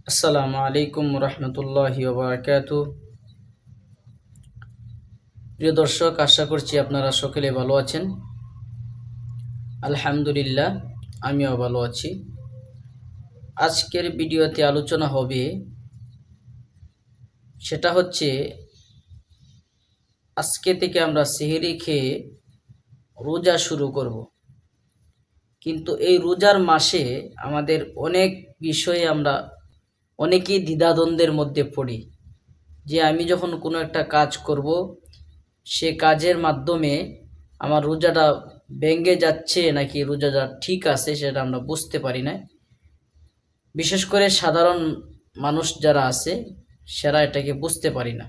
আসসালামু আলাইকুম রহমতুল্লাহি ওবারাকাতু। প্রিয় দর্শক, আশা করছি আপনারা সকলে ভালো আছেন। আলহামদুলিল্লাহ, আমিও ভালো আছি। আজকের ভিডিওতে আলোচনা হবে, সেটা হচ্ছে আজকে থেকে আমরা সেহরি খেয়ে রোজা শুরু করব। কিন্তু এই রোজার মাসে আমাদের অনেক বিষয়ে আমরা অনেকেই দ্বিধাদ্বন্দ্বের মধ্যে পড়ি যে আমি যখন কোনো একটা কাজ করব, সে কাজের মাধ্যমে আমার রোজাটা ভেঙে যাচ্ছে নাকি রোজাটা ঠিক আছে সেটা আমরা বুঝতে পারি না। বিশেষ করে সাধারণ মানুষ যারা আছে সেরা এটাকে বুঝতে পারি না।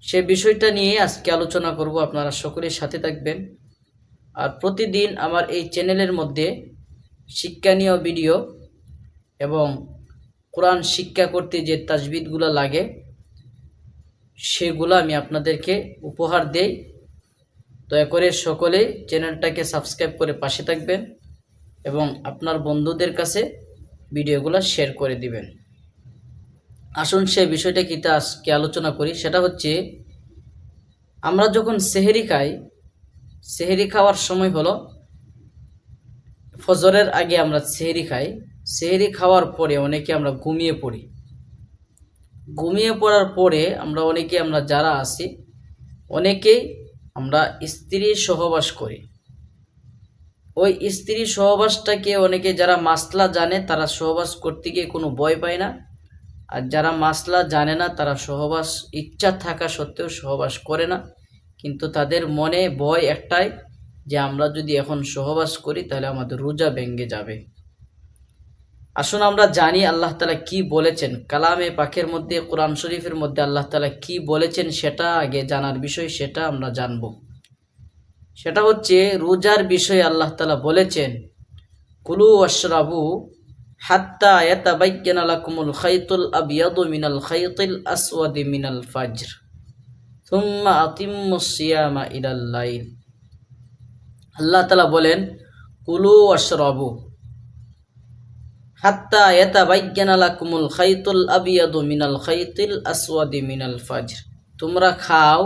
সে বিষয়টা নিয়ে আজকে আলোচনা করব, আপনারা সকলের সাথে থাকবেন। আর প্রতিদিন আমার এই চ্যানেলের মধ্যে শিক্ষণীয় ভিডিও এবং কোরআন শিক্ষা করতে যে তাজবিদগুলো লাগে সেগুলো আমি আপনাদেরকে উপহার দেই। দয়া করে সকলে চ্যানেলটাকে সাবস্ক্রাইব করে পাশে থাকবেন এবং আপনার বন্ধুদের কাছে ভিডিওগুলো শেয়ার করে দিবেন। আসুন সে বিষয়টা কি তা আজকে আলোচনা করি। সেটা হচ্ছে, আমরা যখন সেহরি খাই, সেহরি খাওয়ার সময় হলো ফজরের আগে আমরা সেহরি খাই। সেহরি খাওয়ার পরে অনেকে আমরা ঘুমিয়ে পড়ি। ঘুমিয়ে পড়ার পরে আমরা যারা আছি অনেকেই আমরা স্ত্রী সহবাস করি। ওই স্ত্রী সহবাসটাকে অনেকে যারা মাসলা জানে তারা সহবাস করতে গিয়ে কোনো ভয় পায় না, আর যারা মাসলা জানে না তারা সহবাস ইচ্ছা থাকা সত্ত্বেও সহবাস করে না। কিন্তু তাদের মনে ভয় একটাই, যে আমরা যদি এখন সহবাস করি তাহলে আমাদের রোজা ভেঙে যাবে। আসুন আমরা জানি আল্লাহ তাআলা কি বলেছেন। কালামে পাকের মধ্যে, কোরআন শরীফের মধ্যে আল্লাহ তাআলা কি বলেছেন সেটা আগে জানার বিষয়, সেটা আমরা জানব। সেটা হচ্ছে রোজার বিষয়ে আল্লাহ তাআলা বলেছেন, কুলু ওয়াশরাবু হাত্তা ইয়াতাবায়্যানা লাকুমুল খাইতুল আবিয়াদু মিনাল খাইতিল আসওয়াদি মিনাল ফাজর সুম্মা আতিম্মুস সিয়ামা ইলাল লাইল। আল্লাহ তাআলা বলেন, কুলু ওয়াশরাবু হাত্তা ইয়াতাবায়্যানা লাকুমুল খাইতুল আবিয়াদু মিনাল খাইতিল আসওয়াদি মিনাল ফাজর। তোমরা খাও,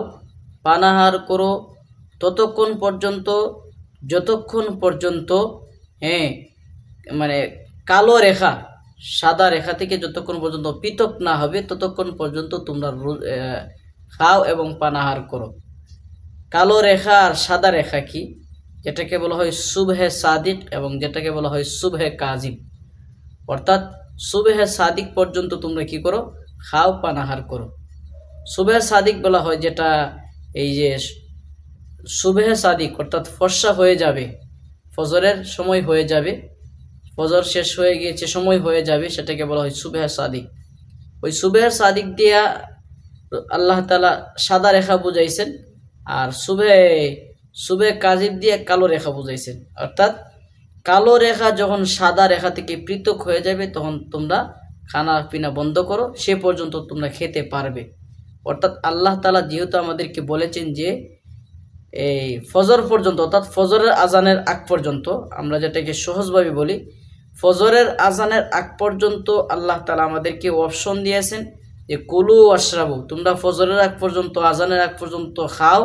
পানাহার করো ততক্ষণ পর্যন্ত যতক্ষণ পর্যন্ত মানে কালো রেখা সাদা রেখা থেকে যতক্ষণ পর্যন্ত পৃথক না হবে ততক্ষণ পর্যন্ত তোমরা খাও এবং পানাহার করো। কালো রেখা আর সাদা রেখা কি? যেটাকে বলা হয় সুবহে সাদিক এবং যেটাকে বলা হয় সুবহে কাজিব। অর্থাৎ সুবহে সাদিক পর্যন্ত তোমরা কি করো? খাও, পানাহার করো। সুবহে সাদিক বলা হয় যেটা, এই যে সুবহে সাদিক অর্থাৎ ফর্সা হয়ে যাবে, ফজরের সময় হয়ে যাবে, ফজর শেষ হয়ে গিয়েছে, সময় হয়ে যাবে, সেটাকে বলা হয় সুবহে সাদিক। ওই সুবহে সাদিক দিয়া আল্লাহ তাআলা সাদা রেখা বুঝাইছেন, আর সুবহে কাজিব দিয়ে কালো রেখা বুঝাইছেন। অর্থাৎ কালো রেখা যখন সাদা রেখা থেকে পৃথক হয়ে যাবে তখন তোমরা খানা পিনা বন্ধ করো, সে পর্যন্ত তোমরা খেতে পারবে। অর্থাৎ আল্লাহ তাআলা যেহেতু আমাদেরকে বলেছেন যে এই ফজর পর্যন্ত, অর্থাৎ ফজরের আজানের আগ পর্যন্ত, আমরা যেটাকে সহজভাবে বলি ফজরের আজানের আগ পর্যন্ত আল্লাহ তাআলা আমাদেরকে অপশন দিয়েছেন যে কুলু ওয়াশরাবু, তোমরা ফজরের আগ পর্যন্ত, আজানের আগ পর্যন্ত খাও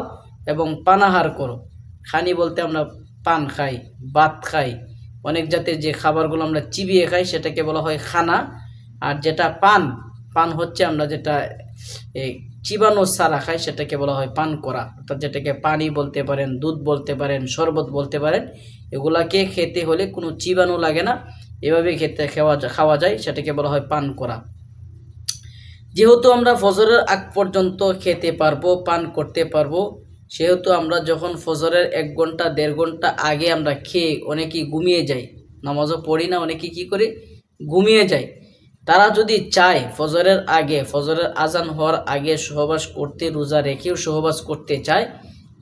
এবং পানাহার করো। খানি বলতে আমরা পান খাই, ভাত খাই, অনেক জাতের যে খাবারগুলো আমরা চিবিয়ে খাই সেটাকে বলা হয় খানা। আর যেটা পান হচ্ছে আমরা যেটা এই চিবানো সারা খাই সেটাকে বলা হয় পান করা। অর্থাৎ যেটাকে পানি বলতে পারেন, দুধ বলতে পারেন, শরবত বলতে পারেন। এগুলাকে খেতে হলে কোনো চিবানো লাগে না, এভাবে খাওয়া যায়, সেটাকে বলা হয় পান করা। যেহেতু আমরা ফজরের আগ পর্যন্ত খেতে পারবো, পান করতে পারবো, সেহেতু আমরা যখন ফজরের 1 ঘন্টা 1.5 ঘন্টা আগে আমরা খেয়ে অনেকেই ঘুমিয়ে যাই, নামাজও পড়ি না, অনেকে কি করে ঘুমিয়ে যায়। তারা যদি চায় ফজরের আগে, ফজরের আজান হওয়ার আগে সহবাস করতে, রোজা রেখেও সহবাস করতে চায়,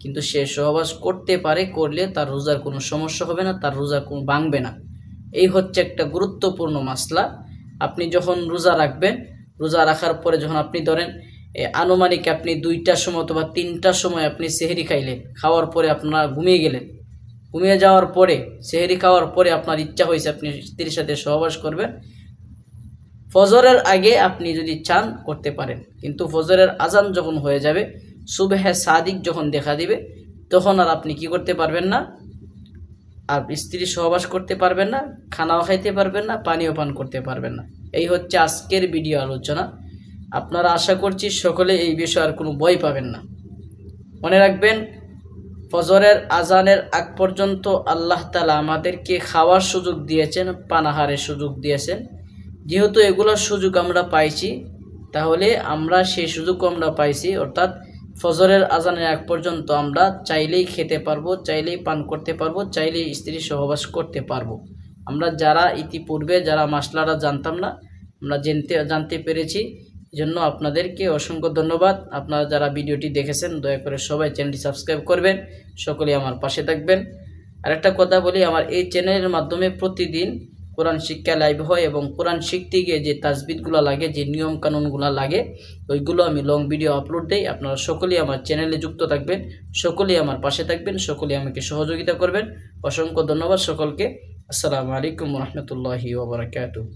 কিন্তু সে সহবাস করতে পারে, করলে তার রোজার কোনো সমস্যা হবে না, তার রোজা কোনো ভাঙবে না। এই হচ্ছে একটা গুরুত্বপূর্ণ মাসলা। আপনি যখন রোজা রাখবেন, রোজা রাখার পরে যখন আপনি ধরেন আনুমানিক আপনি 2টার সময় অথবা 3টার সময় আপনি সেহরি খাইলেন, খাওয়ার পরে আপনারা ঘুমিয়ে গেলেন, ঘুমিয়ে যাওয়ার পরে সেহরি খাওয়ার পরে আপনার ইচ্ছা হয়েছে আপনি স্ত্রীর সাথে সহবাস করবেন, ফজরের আগে আপনি যদি চান করতে পারেন, কিন্তু ফজরের আজান যখন হয়ে যাবে, সুবহে সাদিক যখন দেখা দিবে, তখন আর আপনি কি করতে পারবেন না, আর স্ত্রী সহবাস করতে পারবেন না, খানাও খাইতে পারবেন না, পানিও পান করতে পারবেন না। এই হচ্ছে আজকের ভিডিও আলোচনা। আপনারা আশা করছি সকলে এই বিষয়ে আর কোনো ভয় পাবেন না। মনে রাখবেন, ফজরের আজানের আগ পর্যন্ত আল্লাহ তাআলা আমাদেরকে খাওয়ার সুযোগ দিয়েছেন, পানাহারের সুযোগ দিয়েছেন। যেহেতু এগুলোর সুযোগ আমরা পাইছি, তাহলে আমরা সেই সুযোগও আমরা পাইছি, অর্থাৎ ফজরের আজানের আগ পর্যন্ত আমরা চাইলেই খেতে পারবো, চাইলেই পান করতে পারবো, চাইলেই স্ত্রী সহবাস করতে পারবো। আমরা যারা ইতিপূর্বে যারা মাসলাটা জানতাম না, আমরা জানতে পেরেছি। জন্য আপনাদেরকে অসংখ্য ধন্যবাদ। আপনারা যারা ভিডিওটি দেখেছেন, দয়া করে সবাই চ্যানেলটি সাবস্ক্রাইব করবেন, সকলেই আমার পাশে থাকবেন। আরেকটা কথা বলি, আমার এই চ্যানেলের মাধ্যমে প্রতিদিন কোরআন শিক্ষা লাইভ হয়, এবং কোরআন শিখতে গিয়ে যে তাজবিদগুলো লাগে, যে নিয়ম কানুনগুলো লাগে, ওইগুলো আমি লং ভিডিও আপলোড দেই। আপনারা সকলেই আমার চ্যানেলে যুক্ত থাকবেন, সকলেই আমার পাশে থাকবেন, সকলেই আমাকে সহযোগিতা করবেন। অসংখ্য ধন্যবাদ সকলকে। আসসালামু আলাইকুম ওয়া রাহমাতুল্লাহি ওয়া বারাকাতুহু।